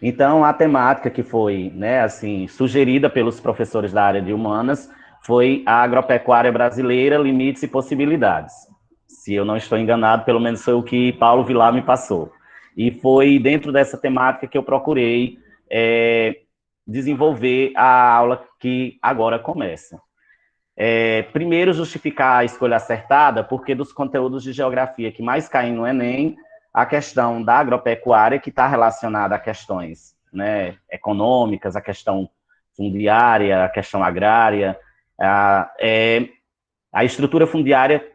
Então, a temática que foi, né, assim, sugerida pelos professores da área de humanas foi a agropecuária brasileira, limites e possibilidades. Se eu não estou enganado, pelo menos foi o que Paulo Vilar me passou. E foi dentro dessa temática que eu procurei desenvolver a aula que agora começa. Primeiro, justificar a escolha acertada, porque dos conteúdos de geografia que mais caem no Enem, a questão da agropecuária, que está relacionada a questões, né, econômicas, a questão fundiária, a questão agrária, a estrutura fundiária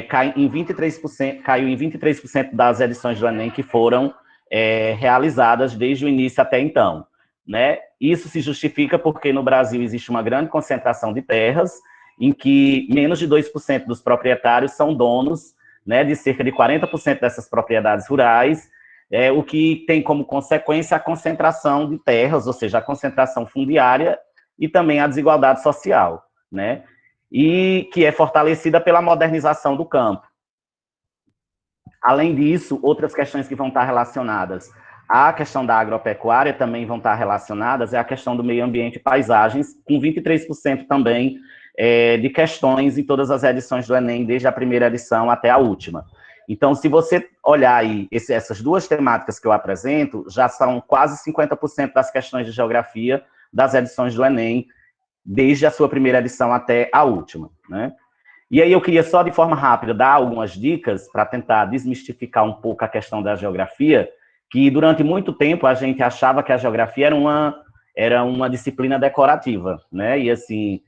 cai em 23%, caiu em 23% das edições do Enem que foram realizadas desde o início até então. Né? Isso se justifica porque no Brasil existe uma grande concentração de terras, em que menos de 2% dos proprietários são donos, né, de cerca de 40% dessas propriedades rurais, o que tem como consequência a concentração de terras, ou seja, a concentração fundiária e também a desigualdade social, né? E que é fortalecida pela modernização do campo. Além disso, outras questões que vão estar relacionadas à questão da agropecuária também vão estar relacionadas é a questão do meio ambiente e paisagens, com 23% também de questões em todas as edições do Enem, desde a primeira edição até a última. Então, se você olhar aí essas duas temáticas que eu apresento, já são quase 50% das questões de geografia das edições do Enem, desde a sua primeira edição até a última, né? E aí eu queria só de forma rápida dar algumas dicas para tentar desmistificar um pouco a questão da geografia, que durante muito tempo a gente achava que a geografia era uma disciplina decorativa, né? E assim,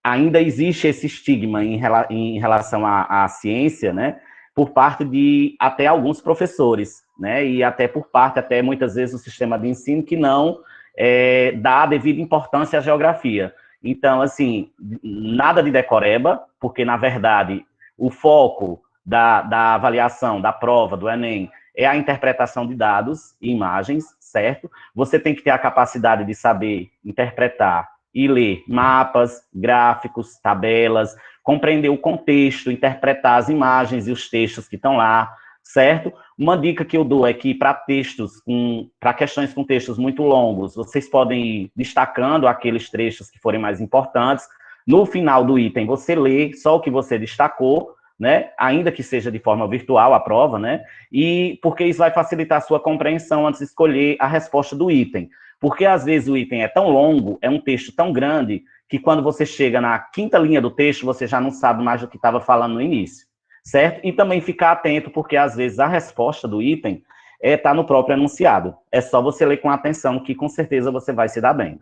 ainda existe esse estigma em relação à ciência, né? Por parte de até alguns professores, né? E até por parte, até muitas vezes, do sistema de ensino que não dá a devida importância à geografia. Então, assim, nada de decoreba, porque, na verdade, o foco da avaliação, da prova, do Enem, é a interpretação de dados e imagens, certo? Você tem que ter a capacidade de saber interpretar e ler mapas, gráficos, tabelas, compreender o contexto, interpretar as imagens e os textos que estão lá, certo? Uma dica que eu dou é que para questões com textos muito longos, vocês podem ir destacando aqueles trechos que forem mais importantes. No final do item, você lê só o que você destacou, né? Ainda que seja de forma virtual a prova, né? E porque isso vai facilitar a sua compreensão antes de escolher a resposta do item. Porque às vezes o item é tão longo, é um texto tão grande, que quando você chega na quinta linha do texto, você já não sabe mais do que estava falando no início, certo? E também ficar atento, porque às vezes a resposta do item está no próprio enunciado. É só você ler com atenção, que com certeza você vai se dar bem,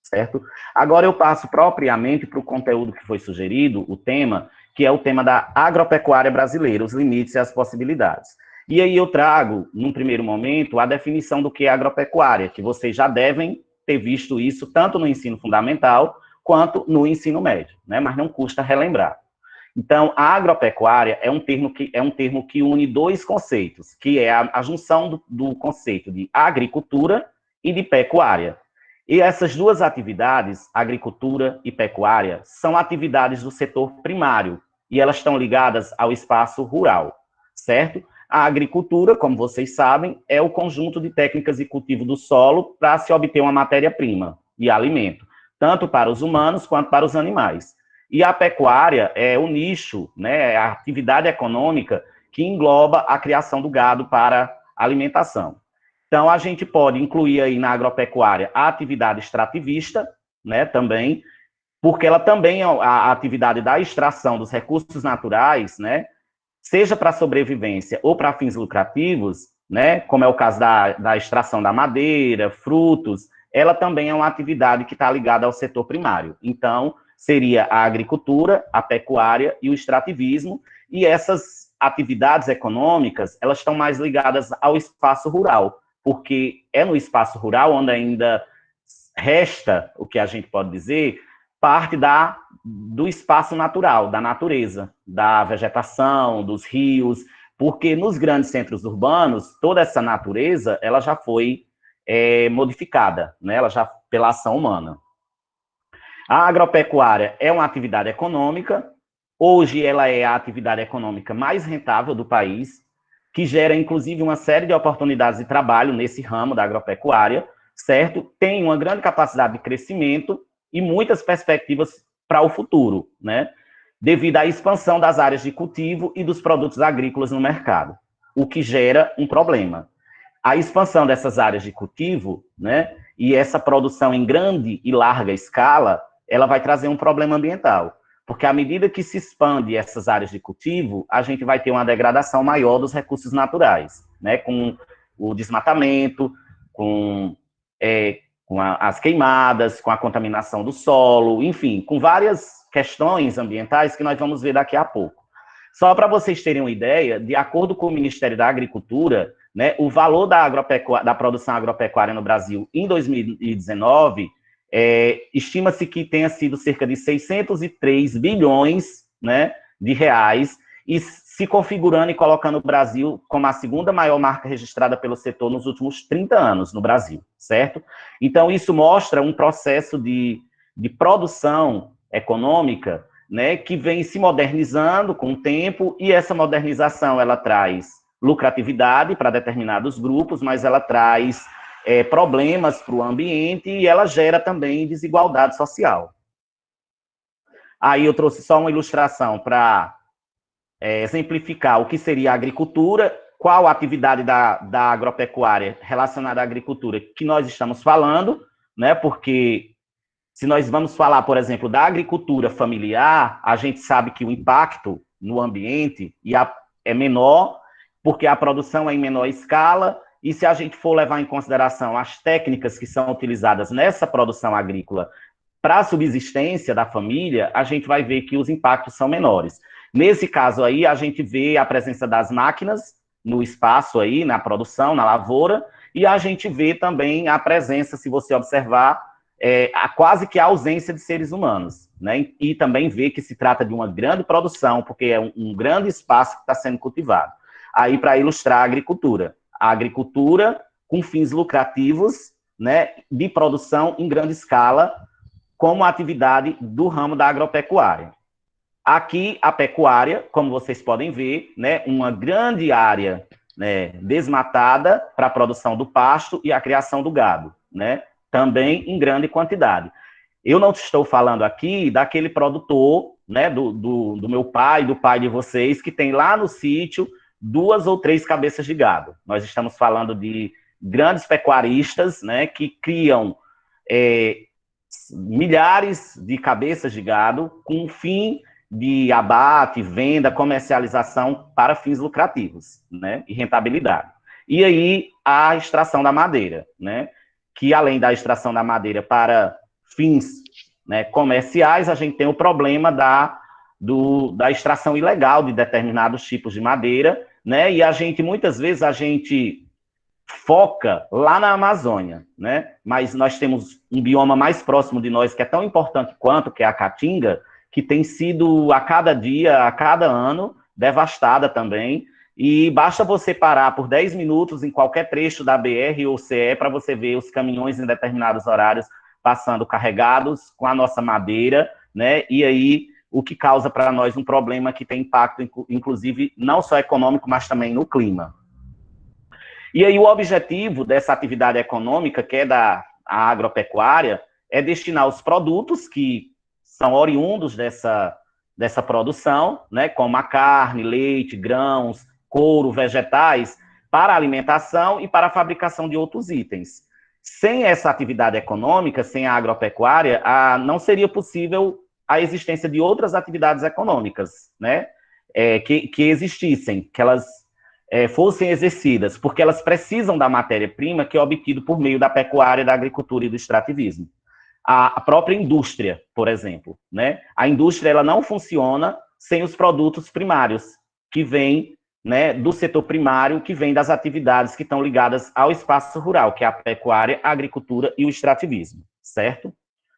certo? Agora eu passo propriamente para o conteúdo que foi sugerido, o tema, que é o tema da agropecuária brasileira, os limites e as possibilidades. E aí eu trago, num primeiro momento, a definição do que é agropecuária, que vocês já devem ter visto isso tanto no ensino fundamental quanto no ensino médio, né? Mas não custa relembrar. Então, a agropecuária é um termo que une dois conceitos, que é a junção do conceito de agricultura e de pecuária. E essas duas atividades, agricultura e pecuária, são atividades do setor primário e elas estão ligadas ao espaço rural, certo? A agricultura, como vocês sabem, é o conjunto de técnicas de cultivo do solo para se obter uma matéria-prima e alimento, tanto para os humanos quanto para os animais. E a pecuária é o nicho, né, a atividade econômica que engloba a criação do gado para alimentação. Então, a gente pode incluir aí na agropecuária a atividade extrativista, né, também, porque ela também é a atividade da extração dos recursos naturais, né, seja para sobrevivência ou para fins lucrativos, né, como é o caso da extração da madeira, frutos, ela também é uma atividade que está ligada ao setor primário. Então, seria a agricultura, a pecuária e o extrativismo, e essas atividades econômicas, elas estão mais ligadas ao espaço rural, porque é no espaço rural onde ainda resta, o que a gente pode dizer, parte do espaço natural, da natureza, da vegetação, dos rios, porque nos grandes centros urbanos, toda essa natureza, ela já foi modificada, né? Ela já pela ação humana. A agropecuária é uma atividade econômica, hoje ela é a atividade econômica mais rentável do país, que gera, inclusive, uma série de oportunidades de trabalho nesse ramo da agropecuária, certo? Tem uma grande capacidade de crescimento e muitas perspectivas para o futuro, né? Devido à expansão das áreas de cultivo e dos produtos agrícolas no mercado, o que gera um problema. A expansão dessas áreas de cultivo, né, e essa produção em grande e larga escala, ela vai trazer um problema ambiental, porque à medida que se expande essas áreas de cultivo, a gente vai ter uma degradação maior dos recursos naturais, né, com o desmatamento, com as queimadas, com a contaminação do solo, enfim, com várias questões ambientais que nós vamos ver daqui a pouco. Só para vocês terem uma ideia, de acordo com o Ministério da Agricultura, né, o valor da produção agropecuária no Brasil em 2019, estima-se que tenha sido cerca de 603 bilhões, né, de reais, e se configurando e colocando o Brasil como a segunda maior marca registrada pelo setor nos últimos 30 anos no Brasil, certo? Então, isso mostra um processo de produção econômica, né, que vem se modernizando com o tempo, e essa modernização, ela traz lucratividade para determinados grupos, mas ela traz problemas para o ambiente e ela gera também desigualdade social. Aí eu trouxe só uma ilustração para exemplificar o que seria a agricultura, qual a atividade da agropecuária relacionada à agricultura que nós estamos falando, né, porque se nós vamos falar, por exemplo, da agricultura familiar, a gente sabe que o impacto no ambiente é menor, porque a produção é em menor escala, e se a gente for levar em consideração as técnicas que são utilizadas nessa produção agrícola para a subsistência da família, a gente vai ver que os impactos são menores. Nesse caso aí, a gente vê a presença das máquinas no espaço aí, na produção, na lavoura, e a gente vê também a presença, se você observar, quase que a ausência de seres humanos, né? E também vê que se trata de uma grande produção, porque é um grande espaço que está sendo cultivado. Aí, para ilustrar a agricultura com fins lucrativos, né, de produção em grande escala, como atividade do ramo da agropecuária. Aqui, a pecuária, como vocês podem ver, né, uma grande área, né, desmatada para a produção do pasto e a criação do gado, né, também em grande quantidade. Eu não estou falando aqui daquele produtor, né, do meu pai, do pai de vocês, que tem lá no sítio 2 ou 3 cabeças de gado. Nós estamos falando de grandes pecuaristas, né, que criam milhares de cabeças de gado com o fim de abate, venda, comercialização para fins lucrativos, né, e rentabilidade. E aí, a extração da madeira, né, que além da extração da madeira para fins, né, comerciais, a gente tem o problema da extração ilegal de determinados tipos de madeira, né, e muitas vezes, a gente foca lá na Amazônia, né, mas nós temos um bioma mais próximo de nós, que é tão importante quanto, que é a Caatinga, que tem sido, a cada dia, a cada ano, devastada também, e basta você parar por 10 minutos em qualquer trecho da BR ou CE para você ver os caminhões em determinados horários passando carregados com a nossa madeira, né? E aí o que causa para nós um problema que tem impacto, inclusive, não só econômico, mas também no clima. E aí o objetivo dessa atividade econômica, que é da agropecuária, é destinar os produtos que são oriundos dessa produção, né, como a carne, leite, grãos, couro, vegetais, para a alimentação e para a fabricação de outros itens. Sem essa atividade econômica, sem a agropecuária, não seria possível a existência de outras atividades econômicas, né, que existissem, que elas fossem exercidas, porque elas precisam da matéria-prima que é obtida por meio da pecuária, da agricultura e do extrativismo. A própria indústria, por exemplo, né? A indústria, ela não funciona sem os produtos primários, que vêm, né, do setor primário, que vem das atividades que estão ligadas ao espaço rural, que é a pecuária, a agricultura e o extrativismo, certo?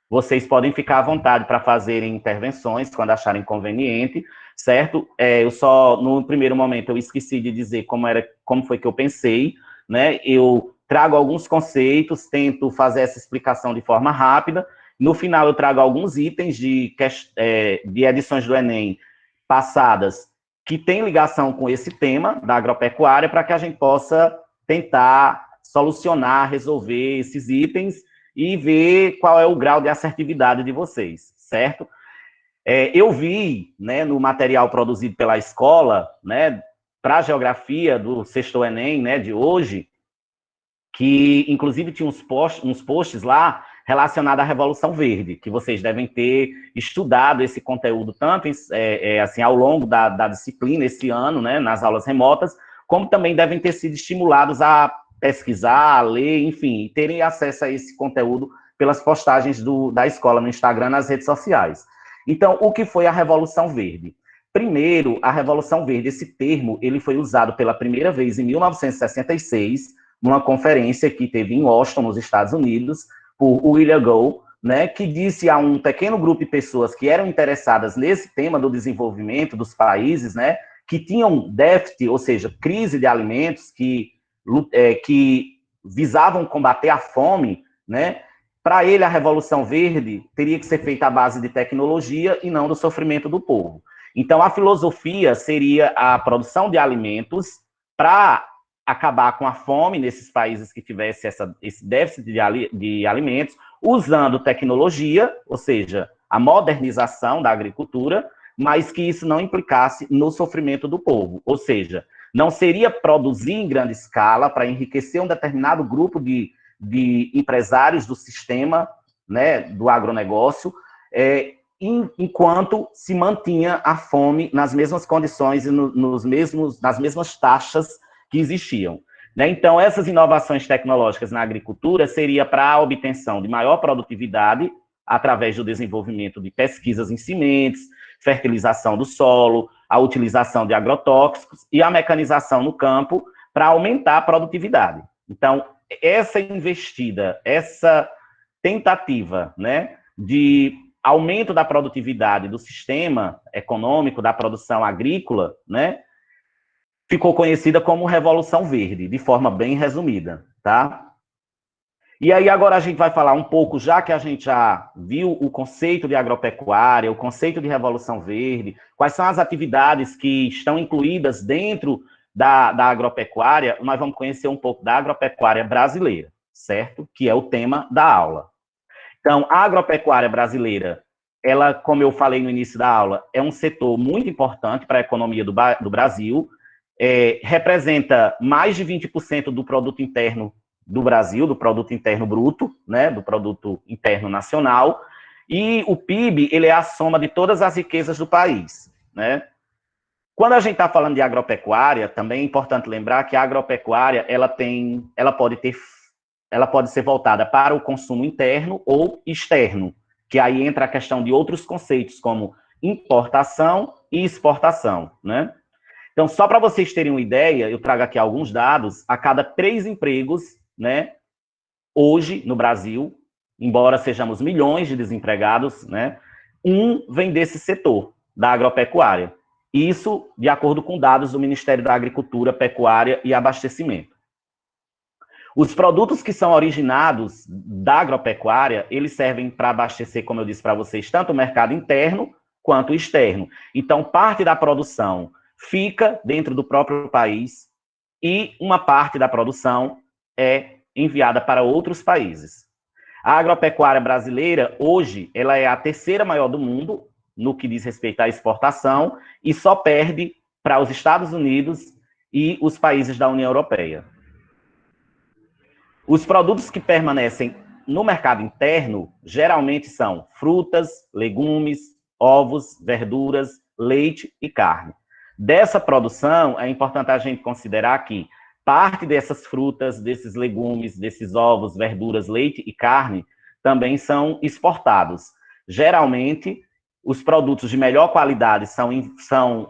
Vocês podem ficar à vontade para fazerem intervenções quando acharem conveniente, certo? Eu só, no primeiro momento, eu esqueci de dizer como foi que eu pensei, né? Eu trago alguns conceitos, tento fazer essa explicação de forma rápida. No final, eu trago alguns itens de edições do Enem passadas que tem ligação com esse tema da agropecuária para que a gente possa tentar solucionar, resolver esses itens e ver qual é o grau de assertividade de vocês, certo? Eu vi, né, no material produzido pela escola, né, para a geografia do sexto Enem, né, de hoje, que inclusive tinha uns posts lá relacionados à Revolução Verde, que vocês devem ter estudado esse conteúdo tanto assim, ao longo da disciplina esse ano, né, nas aulas remotas, como também devem ter sido estimulados a pesquisar, a ler, enfim, e terem acesso a esse conteúdo pelas postagens da escola no Instagram, nas redes sociais. Então, o que foi a Revolução Verde? Primeiro, a Revolução Verde, esse termo, ele foi usado pela primeira vez em 1966, numa conferência que teve em Washington, nos Estados Unidos, por William Gould, né, que disse a um pequeno grupo de pessoas que eram interessadas nesse tema do desenvolvimento dos países, né, que tinham déficit, ou seja, crise de alimentos, que visavam combater a fome, né, para ele, a Revolução Verde teria que ser feita à base de tecnologia e não do sofrimento do povo. Então, a filosofia seria a produção de alimentos para acabar com a fome nesses países que tivessem esse déficit de alimentos, usando tecnologia, ou seja, a modernização da agricultura, mas que isso não implicasse no sofrimento do povo. Ou seja, não seria produzir em grande escala para enriquecer um determinado grupo de empresários do sistema, né, do agronegócio, enquanto se mantinha a fome nas mesmas condições e nas mesmas taxas que existiam. Né? Então, essas inovações tecnológicas na agricultura seria para a obtenção de maior produtividade através do desenvolvimento de pesquisas em sementes, fertilização do solo, a utilização de agrotóxicos e a mecanização no campo para aumentar a produtividade. Então, essa investida, essa tentativa, né, de aumento da produtividade do sistema econômico, da produção agrícola, né, ficou conhecida como Revolução Verde, de forma bem resumida, tá? E aí agora a gente vai falar um pouco, já que a gente já viu o conceito de agropecuária, o conceito de Revolução Verde, quais são as atividades que estão incluídas dentro da agropecuária, nós vamos conhecer um pouco da agropecuária brasileira, certo? Que é o tema da aula. Então, a agropecuária brasileira, ela, como eu falei no início da aula, é um setor muito importante para a economia do Brasil, representa mais de 20% do produto interno do Brasil, do produto interno bruto, né, do produto interno nacional, e o PIB, ele é a soma de todas as riquezas do país, né? Quando a gente está falando de agropecuária, também é importante lembrar que a agropecuária, ela pode ser voltada para o consumo interno ou externo, que aí entra a questão de outros conceitos, como importação e exportação, né? Então, só para vocês terem uma ideia, eu trago aqui alguns dados, a cada 3 empregos, né, hoje no Brasil, embora sejamos milhões de desempregados, né, vem desse setor, da agropecuária. Isso de acordo com dados do Ministério da Agricultura, Pecuária e Abastecimento. Os produtos que são originados da agropecuária, eles servem para abastecer, como eu disse para vocês, tanto o mercado interno quanto o externo. Então, parte da produção fica dentro do próprio país e uma parte da produção é enviada para outros países. A agropecuária brasileira, hoje, ela é a terceira maior do mundo no que diz respeito à exportação e só perde para os Estados Unidos e os países da União Europeia. Os produtos que permanecem no mercado interno geralmente são frutas, legumes, ovos, verduras, leite e carne. Dessa produção, é importante a gente considerar que parte dessas frutas, desses legumes, desses ovos, verduras, leite e carne também são exportados. Geralmente, os produtos de melhor qualidade são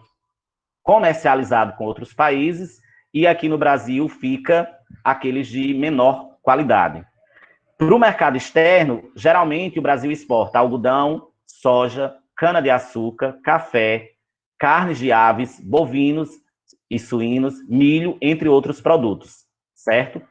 comercializados com outros países e aqui no Brasil fica aqueles de menor qualidade. Para o mercado externo, geralmente o Brasil exporta algodão, soja, cana-de-açúcar, café, carnes de aves, bovinos e suínos, milho, entre outros produtos, certo?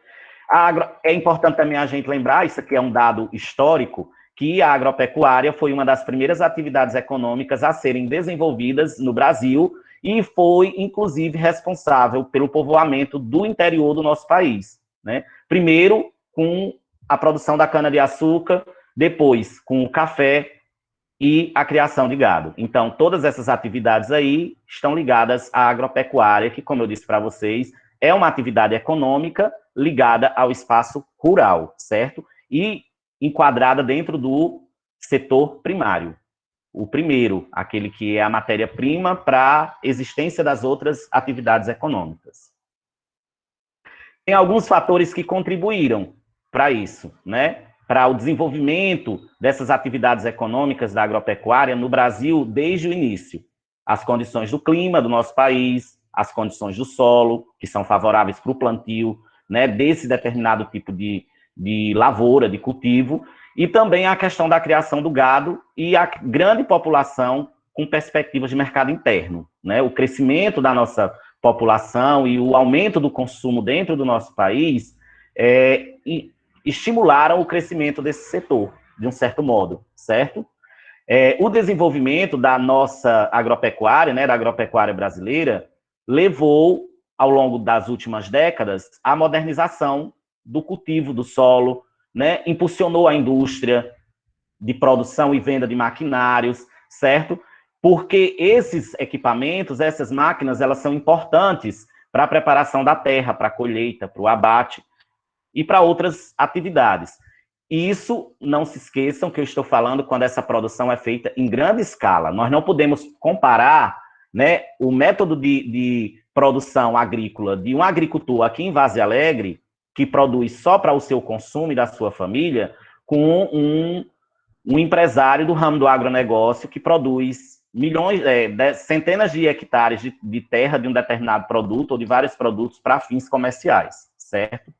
É importante também a gente lembrar, isso aqui é um dado histórico, que a agropecuária foi uma das primeiras atividades econômicas a serem desenvolvidas no Brasil e foi, inclusive, responsável pelo povoamento do interior do nosso país, né? Primeiro, com a produção da cana-de-açúcar, depois com o café e a criação de gado. Então, todas essas atividades aí estão ligadas à agropecuária, que, como eu disse para vocês, é uma atividade econômica ligada ao espaço rural, certo? E enquadrada dentro do setor primário. O primeiro, aquele que é a matéria-prima para a existência das outras atividades econômicas. Tem alguns fatores que contribuíram para isso, né? Para o desenvolvimento dessas atividades econômicas da agropecuária no Brasil desde o início. As condições do clima do nosso país, as condições do solo, que são favoráveis para o plantio, né, desse determinado tipo de lavoura, de cultivo, e também a questão da criação do gado e a grande população com perspectivas de mercado interno, né? O crescimento da nossa população e o aumento do consumo dentro do nosso país estimularam o crescimento desse setor, de um certo modo, certo? O desenvolvimento da nossa agropecuária, né, da agropecuária brasileira, levou, ao longo das últimas décadas, à modernização do cultivo do solo, né, impulsionou a indústria de produção e venda de maquinários, certo? Porque esses equipamentos, essas máquinas, elas são importantes para a preparação da terra, para a colheita, para o abate e para outras atividades. E isso, não se esqueçam que eu estou falando quando essa produção é feita em grande escala. Nós não podemos comparar, né, o método de produção agrícola de um agricultor aqui em Várzea Alegre, que produz só para o seu consumo e da sua família, com um empresário do ramo do agronegócio que produz milhões, centenas de hectares de terra de um determinado produto ou de vários produtos para fins comerciais, certo?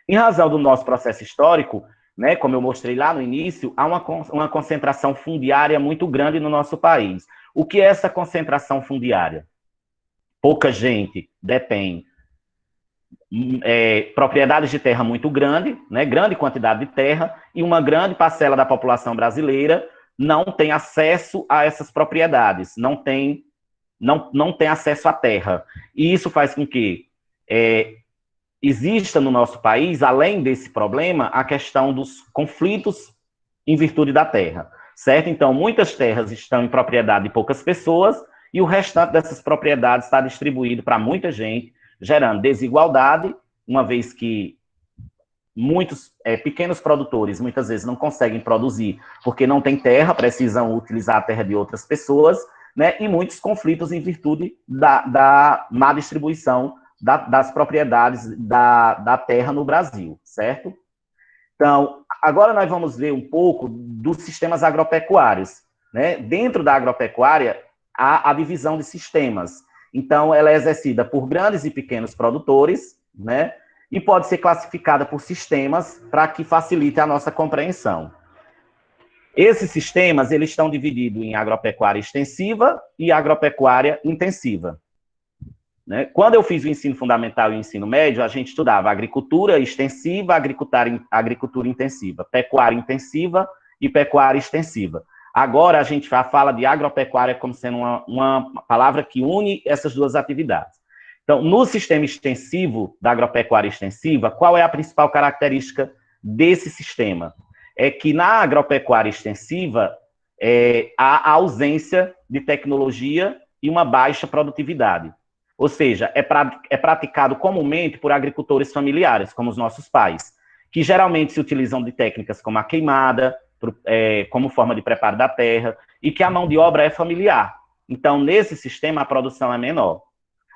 Em razão do nosso processo histórico, né, como eu mostrei lá no início, há uma concentração fundiária muito grande no nosso país. O que é essa concentração fundiária? Pouca gente detém propriedades de terra muito grande, né, grande quantidade de terra, e uma grande parcela da população brasileira não tem acesso a essas propriedades, não tem acesso à terra. E isso faz com que exista no nosso país, além desse problema, a questão dos conflitos em virtude da terra, certo? Então, muitas terras estão em propriedade de poucas pessoas e o restante dessas propriedades está distribuído para muita gente, gerando desigualdade, uma vez que muitos pequenos produtores muitas vezes não conseguem produzir porque não tem terra, precisam utilizar a terra de outras pessoas, né? E muitos conflitos em virtude da má distribuição das propriedades da terra no Brasil, certo? Então, agora nós vamos ver um pouco dos sistemas agropecuários, né? Dentro da agropecuária, há a divisão de sistemas. Então, ela é exercida por grandes e pequenos produtores, né? E pode ser classificada por sistemas para que facilite a nossa compreensão. Esses sistemas, eles estão divididos em agropecuária extensiva e agropecuária intensiva. Né? Quando eu fiz o ensino fundamental e o ensino médio, a gente estudava agricultura extensiva, agricultura intensiva, pecuária intensiva e pecuária extensiva. Agora a gente fala de agropecuária como sendo uma palavra que une essas duas atividades. Então, no sistema extensivo da agropecuária extensiva, qual é a principal característica desse sistema? É que na agropecuária extensiva há a ausência de tecnologia e uma baixa produtividade. Ou seja, é praticado comumente por agricultores familiares, como os nossos pais, que geralmente se utilizam de técnicas como a queimada, como forma de preparo da terra, e que a mão de obra é familiar. Então, nesse sistema, a produção é menor.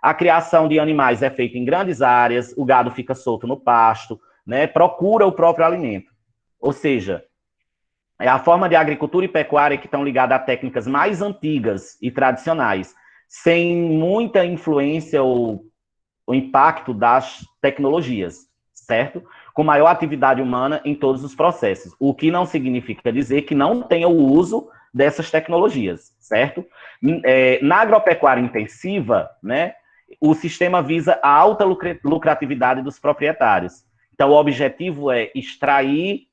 A criação de animais é feita em grandes áreas, o gado fica solto no pasto, né, procura o próprio alimento. Ou seja, é a forma de agricultura e pecuária que estão ligadas a técnicas mais antigas e tradicionais, sem muita influência ou impacto das tecnologias, certo? Com maior atividade humana em todos os processos, o que não significa dizer que não tenha o uso dessas tecnologias, certo? Na agropecuária intensiva, né, o sistema visa a alta lucratividade dos proprietários. Então, o objetivo é extrair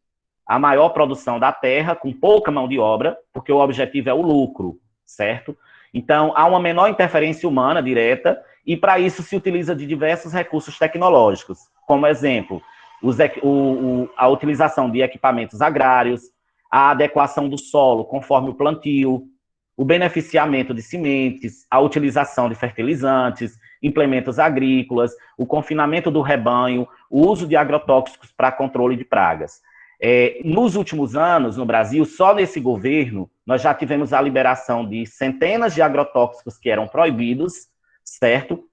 a maior produção da terra com pouca mão de obra, porque o objetivo é o lucro, certo? Então, há uma menor interferência humana direta, e para isso se utiliza de diversos recursos tecnológicos, como exemplo, a utilização de equipamentos agrários, a adequação do solo conforme o plantio, o beneficiamento de sementes, a utilização de fertilizantes, implementos agrícolas, o confinamento do rebanho, o uso de agrotóxicos para controle de pragas. Nos últimos anos, no Brasil, só nesse governo, nós já tivemos a liberação de centenas de agrotóxicos que eram proibidos, certo?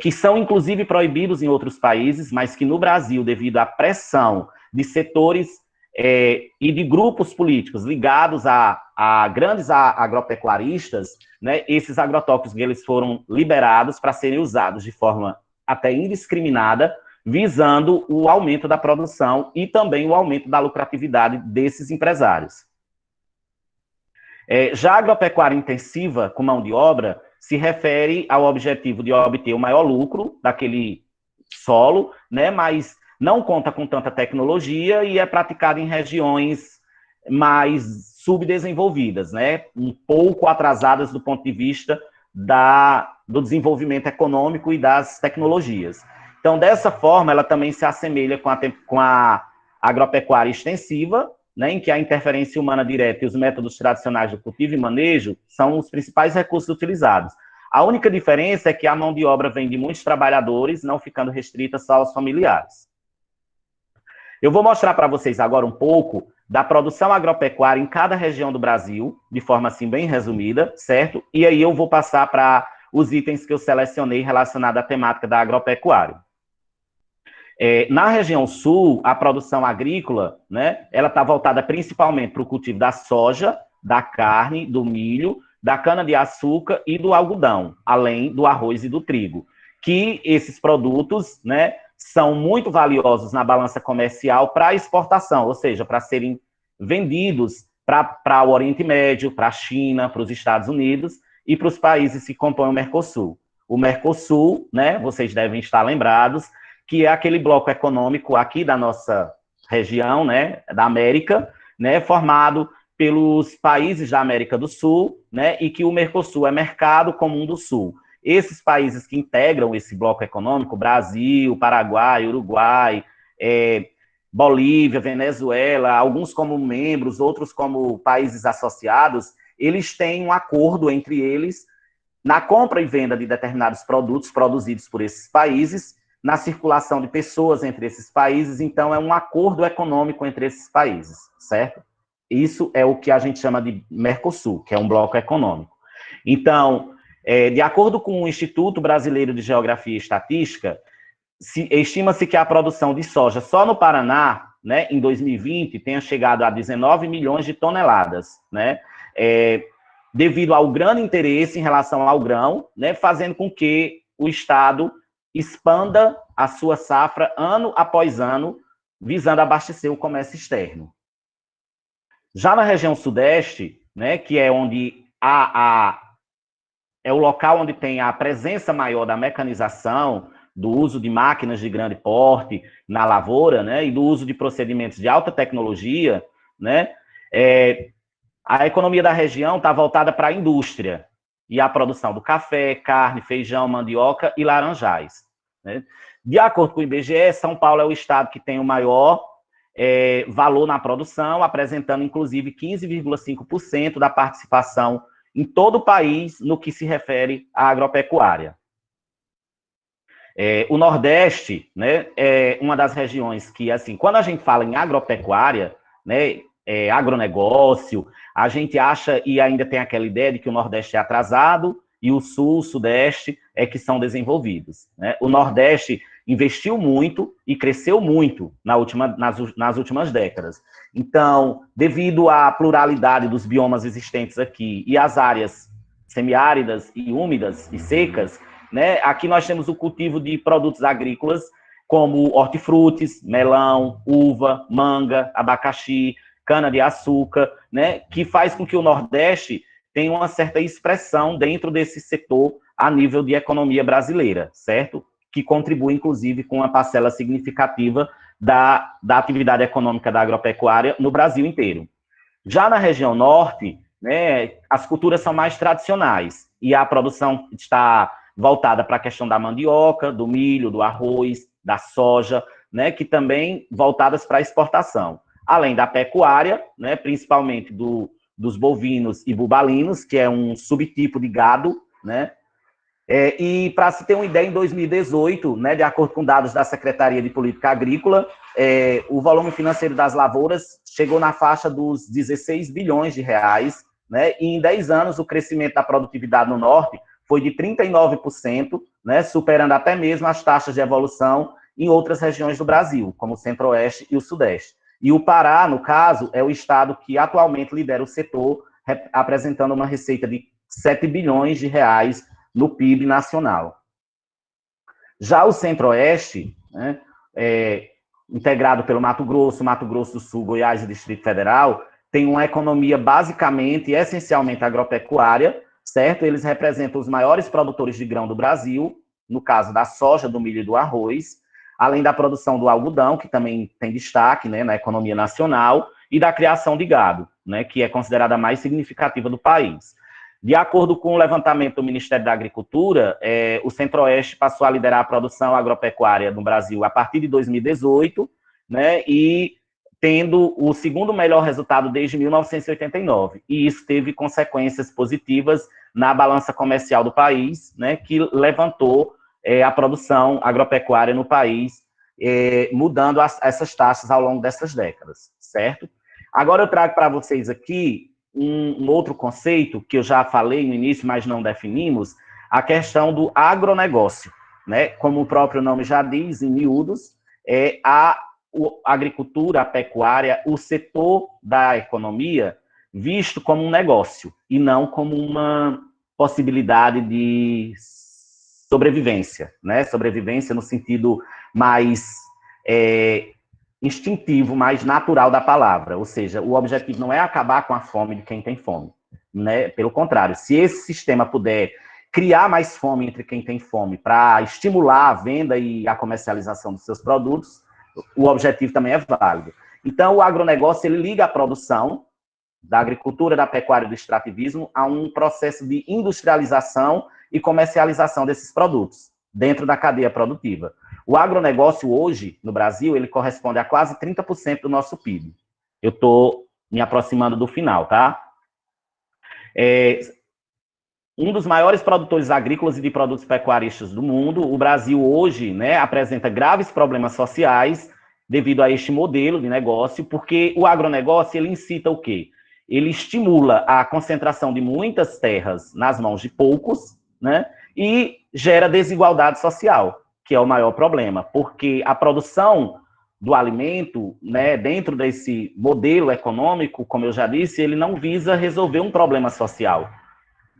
Que são, inclusive, proibidos em outros países, mas que no Brasil, devido à pressão de setores e de grupos políticos ligados a grandes agropecuaristas, né, esses agrotóxicos eles foram liberados para serem usados de forma até indiscriminada, visando o aumento da produção e também o aumento da lucratividade desses empresários. Já a agropecuária intensiva, com mão de obra, se refere ao objetivo de obter o maior lucro daquele solo, né, mas não conta com tanta tecnologia e é praticada em regiões mais subdesenvolvidas, né, um pouco atrasadas do ponto de vista do desenvolvimento econômico e das tecnologias. Então, dessa forma, ela também se assemelha com a agropecuária extensiva, né, em que a interferência humana direta e os métodos tradicionais de cultivo e manejo são os principais recursos utilizados. A única diferença é que a mão de obra vem de muitos trabalhadores, não ficando restrita só aos familiares. Eu vou mostrar para vocês agora um pouco da produção agropecuária em cada região do Brasil, de forma assim bem resumida, certo? E aí eu vou passar para os itens que eu selecionei relacionados à temática da agropecuária. Na região sul, a produção agrícola, né, ela está voltada principalmente para o cultivo da soja, da carne, do milho, da cana-de-açúcar e do algodão, além do arroz e do trigo, que esses produtos, né, são muito valiosos na balança comercial para exportação, ou seja, para serem vendidos para o Oriente Médio, para a China, para os Estados Unidos e para os países que compõem o Mercosul. O Mercosul, né, vocês devem estar lembrados, que é aquele bloco econômico aqui da nossa região, né, da América, né, formado pelos países da América do Sul, né, e que o Mercosul é mercado comum do Sul. Esses países que integram esse bloco econômico, Brasil, Paraguai, Uruguai, Bolívia, Venezuela, alguns como membros, outros como países associados, eles têm um acordo entre eles na compra e venda de determinados produtos produzidos por esses países, na circulação de pessoas entre esses países, então é um acordo econômico entre esses países, certo? Isso é o que a gente chama de Mercosul, que é um bloco econômico. Então, de acordo com o Instituto Brasileiro de Geografia e Estatística, estima-se que a produção de soja só no Paraná, né, em 2020, tenha chegado a 19 milhões de toneladas, né, devido ao grande interesse em relação ao grão, né, fazendo com que o Estado expanda a sua safra ano após ano, visando abastecer o comércio externo. Já na região sudeste, né, que é onde é o local onde tem a presença maior da mecanização, do uso de máquinas de grande porte na lavoura, né, e do uso de procedimentos de alta tecnologia, né, a economia da região está voltada para a indústria e a produção do café, carne, feijão, mandioca e laranjais, né? De acordo com o IBGE, São Paulo é o estado que tem o maior valor na produção, apresentando inclusive 15,5% da participação em todo o país no que se refere à agropecuária. O Nordeste, né, é uma das regiões que, assim, quando a gente fala em agropecuária, né, agronegócio, a gente acha e ainda tem aquela ideia de que o Nordeste é atrasado e o Sul, o Sudeste é que são desenvolvidos, né? O Nordeste investiu muito e cresceu muito nas últimas décadas. Então, devido à pluralidade dos biomas existentes aqui e às áreas semiáridas e úmidas e secas, né, aqui nós temos o cultivo de produtos agrícolas como hortifrutis, melão, uva, manga, abacaxi, cana-de-açúcar, né, que faz com que o Nordeste tenha uma certa expressão dentro desse setor a nível de economia brasileira, certo? Que contribui, inclusive, com uma parcela significativa da atividade econômica da agropecuária no Brasil inteiro. Já na região Norte, né, as culturas são mais tradicionais, e a produção está voltada para a questão da mandioca, do milho, do arroz, da soja, né, que também voltadas para a exportação. Além da pecuária, né, principalmente dos bovinos e bubalinos, que é um subtipo de gado, né. E para se ter uma ideia, em 2018, né, de acordo com dados da Secretaria de Política Agrícola, o volume financeiro das lavouras chegou na faixa dos 16 bilhões de reais, né, e em 10 anos o crescimento da produtividade no Norte foi de 39%, né, superando até mesmo as taxas de evolução em outras regiões do Brasil, como o Centro-Oeste e o Sudeste. E o Pará, no caso, é o estado que atualmente lidera o setor, apresentando uma receita de 7 bilhões de reais no PIB nacional. Já o Centro-Oeste, né, integrado pelo Mato Grosso do Sul, Goiás e Distrito Federal, tem uma economia basicamente e essencialmente agropecuária, certo? Eles representam os maiores produtores de grão do Brasil, no caso da soja, do milho e do arroz, além da produção do algodão, que também tem destaque, né, na economia nacional, e da criação de gado, né, que é considerada a mais significativa do país. De acordo com o levantamento do Ministério da Agricultura, o Centro-Oeste passou a liderar a produção agropecuária no Brasil a partir de 2018, né, e tendo o segundo melhor resultado desde 1989. E isso teve consequências positivas na balança comercial do país, né, que levantou a produção agropecuária no país, mudando essas taxas ao longo dessas décadas, certo? Agora eu trago para vocês aqui um outro conceito que eu já falei no início, mas não definimos, a questão do agronegócio, né? Como o próprio nome já diz, em miúdos, a agricultura, a pecuária, o setor da economia visto como um negócio e não como uma possibilidade de sobrevivência, né? Sobrevivência no sentido mais instintivo, mais natural da palavra, ou seja, o objetivo não é acabar com a fome de quem tem fome, né? Pelo contrário, se esse sistema puder criar mais fome entre quem tem fome para estimular a venda e a comercialização dos seus produtos, o objetivo também é válido. Então, o agronegócio, ele liga a produção da agricultura, da pecuária e do extrativismo a um processo de industrialização e comercialização desses produtos dentro da cadeia produtiva. O agronegócio hoje, no Brasil, ele corresponde a quase 30% do nosso PIB. Eu estou me aproximando do final, tá? Um dos maiores produtores agrícolas e de produtos pecuaristas do mundo, o Brasil hoje, né, apresenta graves problemas sociais devido a este modelo de negócio, porque o agronegócio, ele incita o quê? Ele estimula a concentração de muitas terras nas mãos de poucos, né, e gera desigualdade social, que é o maior problema, porque a produção do alimento, né, dentro desse modelo econômico, como eu já disse, ele não visa resolver um problema social.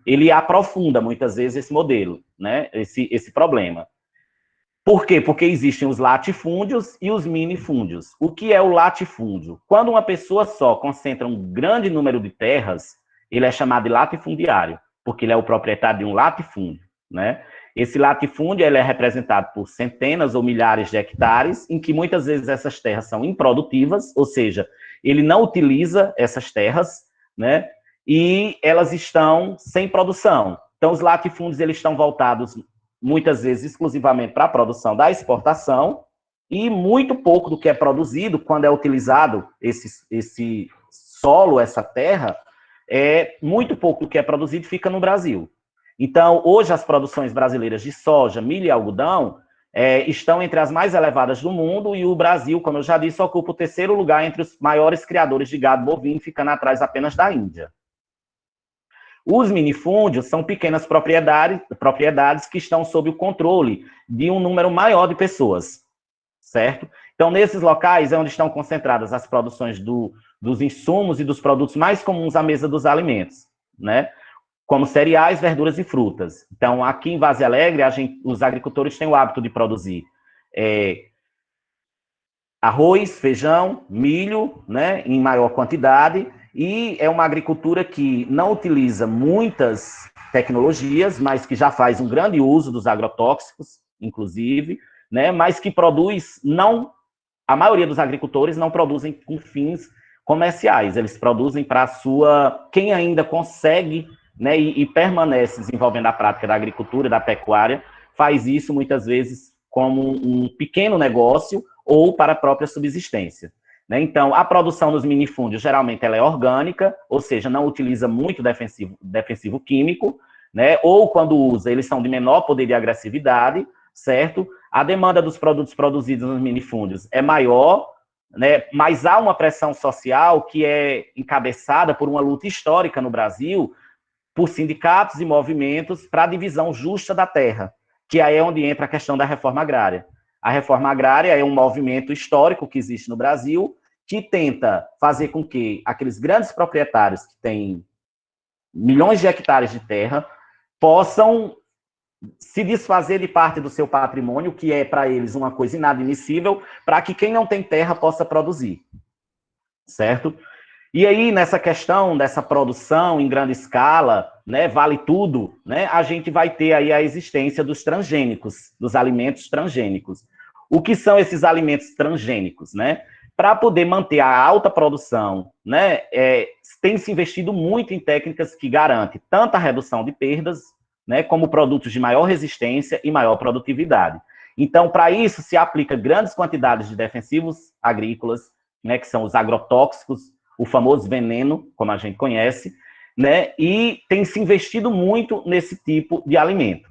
Ele aprofunda, muitas vezes, esse modelo, né, esse problema. Por quê? Porque existem os latifúndios e os minifúndios. O que é o latifúndio? Quando uma pessoa só concentra um grande número de terras, ele é chamado de latifundiário, porque ele é o proprietário de um latifúndio, né? Esse latifúndio, ele é representado por centenas ou milhares de hectares, em que muitas vezes essas terras são improdutivas, ou seja, ele não utiliza essas terras, né? E elas estão sem produção. Então, os latifúndios, eles estão voltados muitas vezes exclusivamente para a produção da exportação, e muito pouco do que é produzido, quando é utilizado esse solo, essa terra, muito pouco do que é produzido fica no Brasil. Então, hoje as produções brasileiras de soja, milho e algodão estão entre as mais elevadas do mundo, e o Brasil, como eu já disse, ocupa o terceiro lugar entre os maiores criadores de gado bovino, ficando atrás apenas da Índia. Os minifúndios são pequenas propriedades que estão sob o controle de um número maior de pessoas, certo? Então, nesses locais é onde estão concentradas as produções dos insumos e dos produtos mais comuns à mesa dos alimentos, né? Como cereais, verduras e frutas. Então, aqui em Vaze Alegre, os agricultores têm o hábito de produzir arroz, feijão, milho, né, em maior quantidade, e é uma agricultura que não utiliza muitas tecnologias, mas que já faz um grande uso dos agrotóxicos, inclusive, né, mas que produz, a maioria dos agricultores não produzem com fins comerciais, eles produzem para a sua... Quem ainda consegue, né, e permanece desenvolvendo a prática da agricultura, da pecuária, faz isso muitas vezes como um pequeno negócio ou para a própria subsistência. Né? Então, a produção dos minifúndios, geralmente, ela é orgânica, ou seja, não utiliza muito defensivo químico, né? Ou quando usa, eles são de menor poder de agressividade, certo? A demanda dos produtos produzidos nos minifúndios é maior, né? Mas há uma pressão social que é encabeçada por uma luta histórica no Brasil, por sindicatos e movimentos para a divisão justa da terra, que aí é onde entra a questão da reforma agrária. A reforma agrária é um movimento histórico que existe no Brasil, que tenta fazer com que aqueles grandes proprietários que têm milhões de hectares de terra possam se desfazer de parte do seu patrimônio, que é para eles uma coisa inadmissível, para que quem não tem terra possa produzir, certo? E aí, nessa questão dessa produção em grande escala, né, vale tudo, né, a gente vai ter aí a existência dos transgênicos, dos alimentos transgênicos. O que são esses alimentos transgênicos, né? Para poder manter a alta produção, né, tem se investido muito em técnicas que garantem tanto a redução de perdas, né, como produtos de maior resistência e maior produtividade. Então, para isso, se aplica grandes quantidades de defensivos agrícolas, né, que são os agrotóxicos, o famoso veneno, como a gente conhece, né, e tem se investido muito nesse tipo de alimento.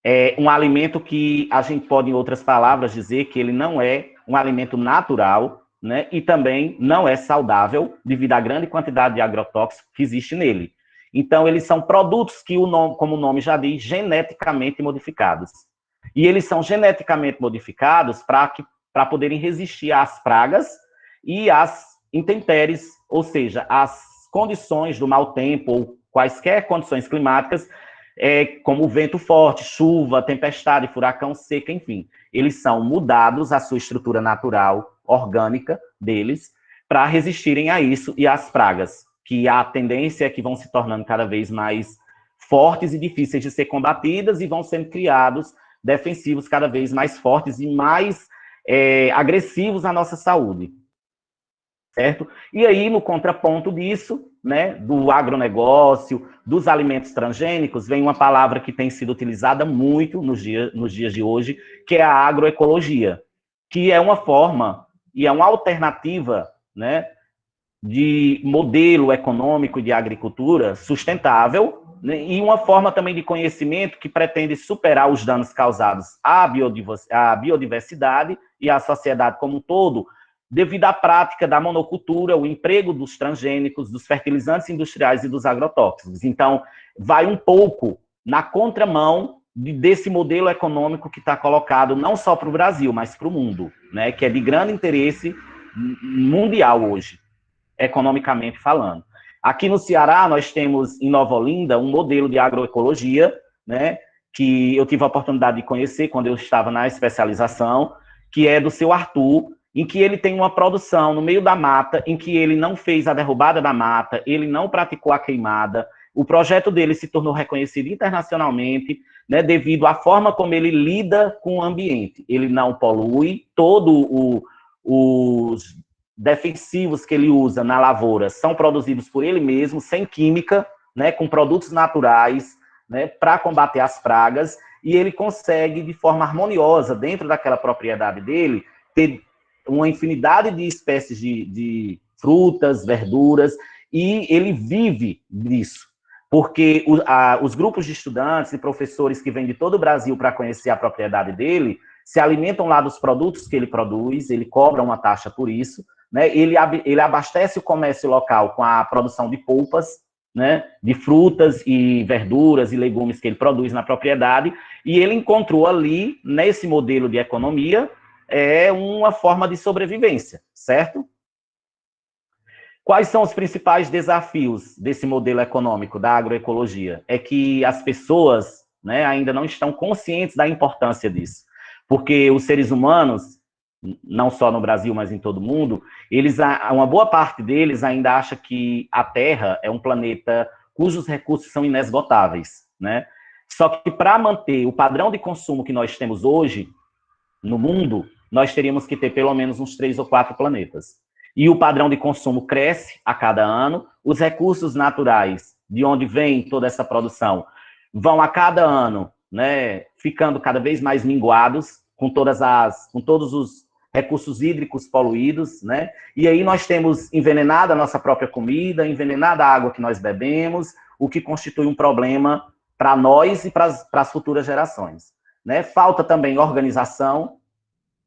É um alimento que a gente pode, em outras palavras, dizer que ele não é um alimento natural, né, e também não é saudável devido à grande quantidade de agrotóxico que existe nele. Então, eles são produtos que, como o nome já diz, geneticamente modificados. E eles são geneticamente modificados para poderem resistir às pragas e às intempéries, ou seja, às condições do mau tempo ou quaisquer condições climáticas, como vento forte, chuva, tempestade, furacão, seca, enfim. Eles são mudados a sua estrutura natural, orgânica deles, para resistirem a isso e às pragas, que a tendência é que vão se tornando cada vez mais fortes e difíceis de ser combatidas e vão sendo criados defensivos cada vez mais fortes e mais agressivos à nossa saúde. Certo? E aí, no contraponto disso, né, do agronegócio, dos alimentos transgênicos, vem uma palavra que tem sido utilizada muito nos dias de hoje, que é a agroecologia, que é uma forma e é uma alternativa, né, de modelo econômico de agricultura sustentável, né, e uma forma também de conhecimento que pretende superar os danos causados à biodiversidade e à sociedade como um todo, devido à prática da monocultura, o emprego dos transgênicos, dos fertilizantes industriais e dos agrotóxicos. Então, vai um pouco na contramão desse modelo econômico que está colocado não só para o Brasil, mas para o mundo, né, que é de grande interesse mundial hoje, economicamente falando. Aqui no Ceará, nós temos, em Nova Olinda, um modelo de agroecologia, né, que eu tive a oportunidade de conhecer quando eu estava na especialização, que é do seu Arthur, em que ele tem uma produção no meio da mata, em que ele não fez a derrubada da mata, ele não praticou a queimada. O projeto dele se tornou reconhecido internacionalmente, né, devido à forma como ele lida com o ambiente. Ele não polui, os defensivos que ele usa na lavoura são produzidos por ele mesmo, sem química, né, com produtos naturais, né, para combater as pragas, e ele consegue, de forma harmoniosa, dentro daquela propriedade dele, ter uma infinidade de espécies de frutas, verduras, e ele vive disso, porque os grupos de estudantes e professores que vêm de todo o Brasil para conhecer a propriedade dele, se alimentam lá dos produtos que ele produz, ele cobra uma taxa por isso, né? Ele abastece o comércio local com a produção de polpas, né, de frutas e verduras e legumes que ele produz na propriedade, e ele encontrou ali, nesse modelo de economia, uma forma de sobrevivência, certo? Quais são os principais desafios desse modelo econômico da agroecologia? É que as pessoas, né, ainda não estão conscientes da importância disso, porque os seres humanos, não só no Brasil, mas em todo o mundo, uma boa parte deles ainda acha que a Terra é um planeta cujos recursos são inesgotáveis, né? Só que para manter o padrão de consumo que nós temos hoje no mundo, nós teríamos que ter pelo menos uns 3 ou 4 planetas. e o padrão de consumo cresce a cada ano, os recursos naturais, de onde vem toda essa produção, vão a cada ano, né, ficando cada vez mais minguados, com todos os recursos hídricos poluídos, né? E aí nós temos envenenada a nossa própria comida, envenenada a água que nós bebemos, o que constitui um problema para nós e para as futuras gerações, né? Falta também organização,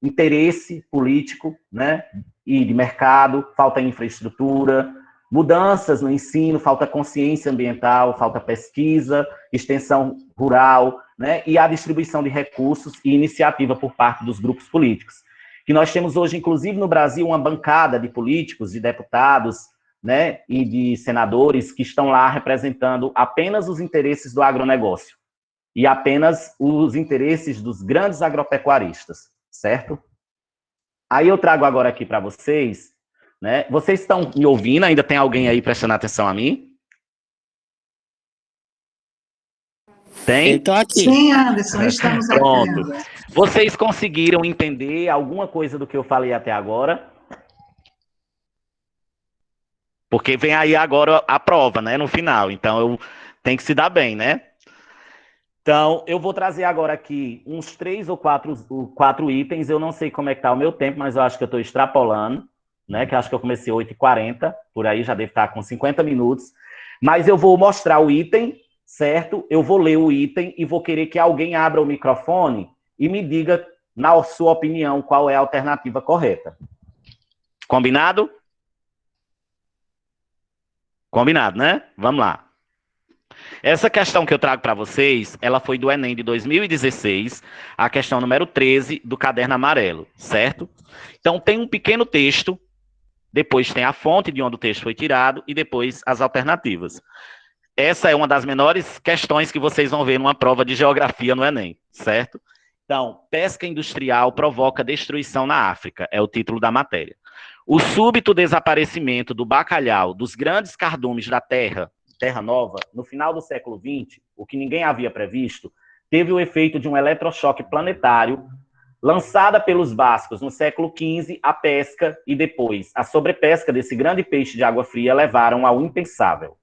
interesse político, né? E de mercado, falta infraestrutura, mudanças no ensino, falta consciência ambiental, falta pesquisa, extensão rural, né? E a distribuição de recursos e iniciativa por parte dos grupos políticos. Que nós temos hoje, inclusive no Brasil, uma bancada de políticos, de deputados, né, e de senadores que estão lá representando apenas os interesses do agronegócio e apenas os interesses dos grandes agropecuaristas, certo? Aí eu trago agora aqui para vocês, né? Vocês estão me ouvindo? Ainda tem alguém aí prestando atenção a mim? Tem? Estou aqui. Sim, Anderson, estamos Pronto. aqui. Vocês conseguiram entender alguma coisa do que eu falei até agora? Porque vem aí agora a prova, né, no final. Então, eu tenho que se dar bem, né? Então, eu vou trazer agora aqui uns 3 ou 4 itens. Eu não sei como é que tá o meu tempo, mas eu acho que eu estou extrapolando, né? Que eu acho que eu comecei 8h40, por aí já deve estar com 50 minutos. Mas eu vou mostrar o item, certo? Eu vou ler o item e vou querer que alguém abra o microfone e me diga, na sua opinião, qual é a alternativa correta. Combinado? Combinado, né? Vamos lá. Essa questão que eu trago para vocês, ela foi do Enem de 2016, a questão número 13 do caderno amarelo, certo? Então, tem um pequeno texto, depois tem a fonte de onde o texto foi tirado e depois as alternativas. Essa é uma das menores questões que vocês vão ver numa prova de geografia no Enem, certo? Então, pesca industrial provoca destruição na África, é o título da matéria. O súbito desaparecimento do bacalhau dos grandes cardumes da Terra Nova, no final do século XX, o que ninguém havia previsto, teve o efeito de um eletrochoque planetário lançada pelos bascos no século XV, a pesca e depois a sobrepesca desse grande peixe de água fria levaram ao impensável.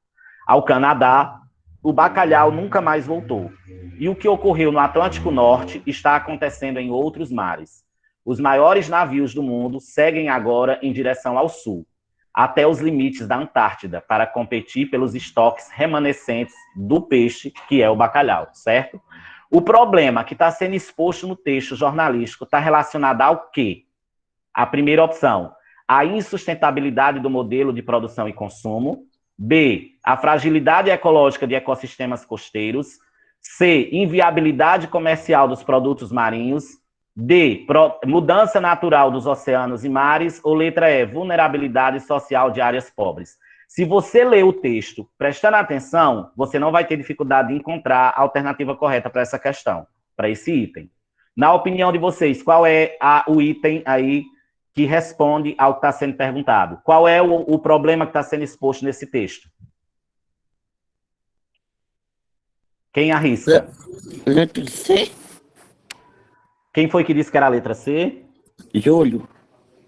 Ao Canadá, o bacalhau nunca mais voltou. E o que ocorreu no Atlântico Norte está acontecendo em outros mares. Os maiores navios do mundo seguem agora em direção ao sul, até os limites da Antártida, para competir pelos estoques remanescentes do peixe, que é o bacalhau, certo? O problema que está sendo exposto no texto jornalístico está relacionado ao quê? A primeira opção, a insustentabilidade do modelo de produção e consumo. B, a fragilidade ecológica de ecossistemas costeiros. C, inviabilidade comercial dos produtos marinhos. D, mudança natural dos oceanos e mares. Ou letra E, vulnerabilidade social de áreas pobres. Se você ler o texto prestando atenção, você não vai ter dificuldade de encontrar a alternativa correta para essa questão, para esse item. Na opinião de vocês, qual é o item aí que responde ao que está sendo perguntado? Qual é o problema que está sendo exposto nesse texto? Quem arrisca? Letra C? Quem foi que disse que era a letra C? Júlio.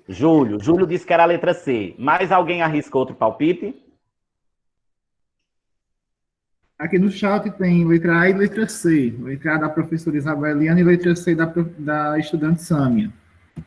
Júlio. Júlio disse que era a letra C. Mais alguém arrisca outro palpite? Aqui no chat tem letra A e letra C. Letra A da professora Isabeliana e letra C da estudante Sâmia.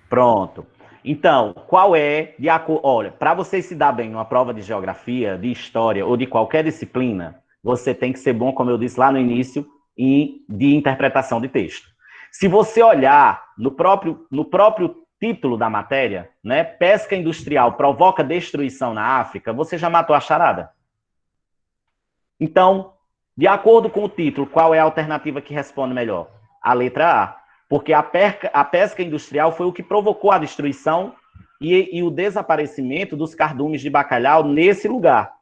Pronto. Então, qual é, de acordo... Olha, para você se dar bem numa prova de geografia, de história ou de qualquer disciplina, você tem que ser bom, como eu disse lá no início, de interpretação de texto. Se você olhar no próprio título da matéria, né, pesca industrial provoca destruição na África, você já matou a charada. Então, de acordo com o título, qual é a alternativa que responde melhor? A letra A. Porque a pesca industrial foi o que provocou a destruição e o desaparecimento dos cardumes de bacalhau nesse lugar.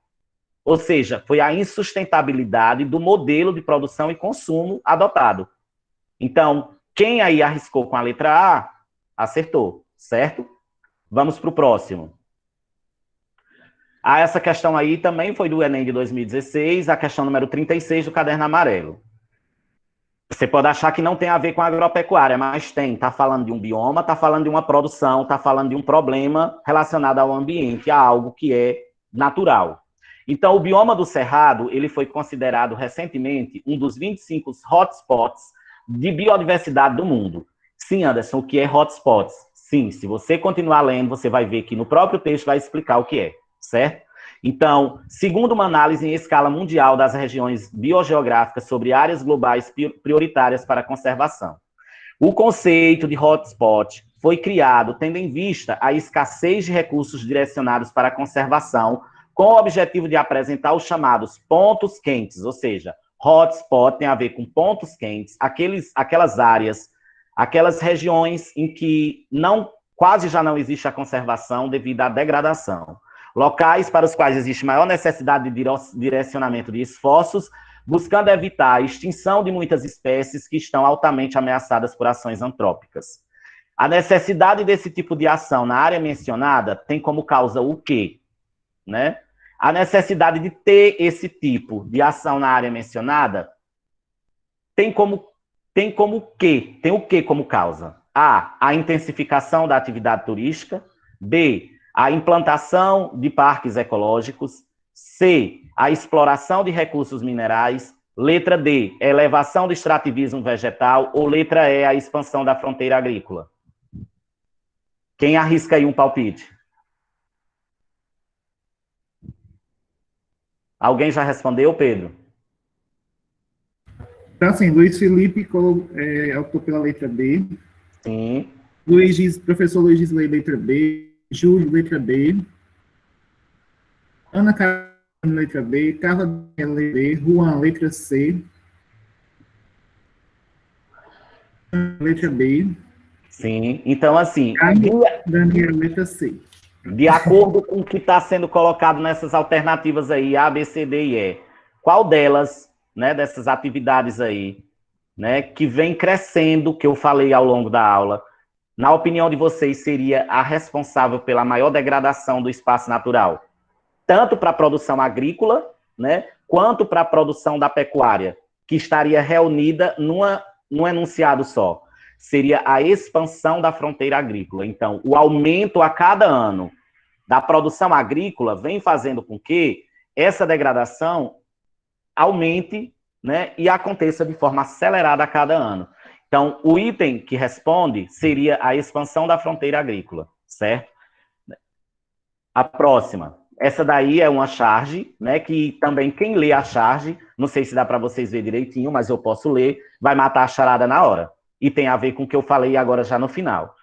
Ou seja, foi a insustentabilidade do modelo de produção e consumo adotado. Então, quem aí arriscou com a letra A, acertou, certo? Vamos para o próximo. Essa questão aí também foi do Enem de 2016, a questão número 36 do caderno amarelo. Você pode achar que não tem a ver com a agropecuária, mas tem. Está falando de um bioma, está falando de uma produção, está falando de um problema relacionado ao ambiente, a algo que é natural. Então, o bioma do Cerrado, ele foi considerado recentemente um dos 25 hotspots de biodiversidade do mundo. Sim, Anderson, o que é hotspots? Sim, se você continuar lendo, você vai ver que no próprio texto vai explicar o que é, certo? Então, segundo uma análise em escala mundial das regiões biogeográficas sobre áreas globais prioritárias para a conservação, o conceito de hotspot foi criado tendo em vista a escassez de recursos direcionados para a conservação, com o objetivo de apresentar os chamados pontos quentes, ou seja, hotspot tem a ver com pontos quentes, aquelas áreas, aquelas regiões em que quase já não existe a conservação devido à degradação. Locais para os quais existe maior necessidade de direcionamento de esforços, buscando evitar a extinção de muitas espécies que estão altamente ameaçadas por ações antrópicas. A necessidade desse tipo de ação na área mencionada tem como causa o quê? Né? A necessidade de ter esse tipo de ação na área mencionada tem o quê como causa? A intensificação da atividade turística. B, a implantação de parques ecológicos. C, a exploração de recursos minerais. Letra D, elevação do extrativismo vegetal. Ou letra E, a expansão da fronteira agrícola. Quem arrisca aí um palpite? Alguém já respondeu, Pedro? Então, assim, Luiz Felipe optou pela letra B. Sim. Professor Luiz Gisley, letra B. Júlio, letra B. Ana Carolina, letra B. Carla, letra B. Juan, letra C. Letra B. Sim. Então, assim... Daniel, letra C. De acordo com o que está sendo colocado nessas alternativas aí, A, B, C, D e E, qual delas, né, dessas atividades aí, né, que vem crescendo, que eu falei ao longo da aula, na opinião de vocês, seria a responsável pela maior degradação do espaço natural? Tanto para a produção agrícola, né, quanto para a produção da pecuária, que estaria reunida num enunciado só. Seria a expansão da fronteira agrícola. Então, o aumento a cada ano da produção agrícola vem fazendo com que essa degradação aumente, né, e aconteça de forma acelerada a cada ano. Então, o item que responde seria a expansão da fronteira agrícola, certo? A próxima. Essa daí é uma charge, né, que também quem lê a charge, não sei se dá para vocês verem direitinho, mas eu posso ler, vai matar a charada na hora. E tem a ver com o que eu falei agora já no final.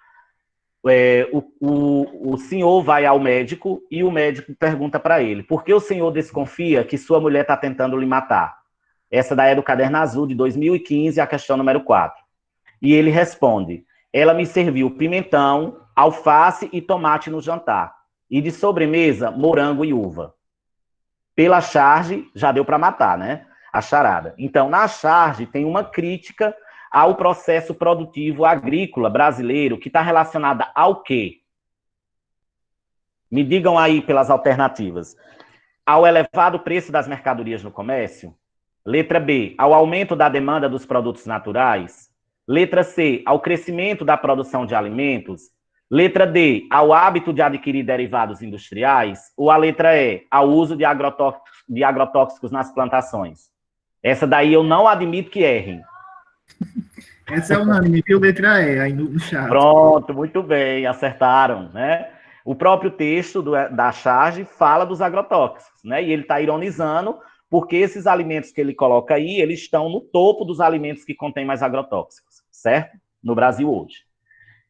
O senhor vai ao médico e o médico pergunta para ele, por que o senhor desconfia que sua mulher está tentando lhe matar? Essa daí é do Caderno Azul de 2015, a questão número 4. E ele responde, ela me serviu pimentão, alface e tomate no jantar. E de sobremesa, morango e uva. Pela charge, já deu para matar, né? A charada. Então, na charge, tem uma crítica ao processo produtivo agrícola brasileiro, que está relacionada ao quê? Me digam aí pelas alternativas. Ao elevado preço das mercadorias no comércio? Letra B, ao aumento da demanda dos produtos naturais? Letra C, ao crescimento da produção de alimentos? Letra D, ao hábito de adquirir derivados industriais? Ou a letra E, ao uso de agrotóxicos nas plantações? Essa daí eu não admito que errem. Essa é unânime, viu? Letra E, aí no chat. Pronto, muito bem, acertaram, né? O próprio texto da charge fala dos agrotóxicos, né? E ele está ironizando, porque esses alimentos que ele coloca aí, eles estão no topo dos alimentos que contêm mais agrotóxicos, certo? No Brasil hoje.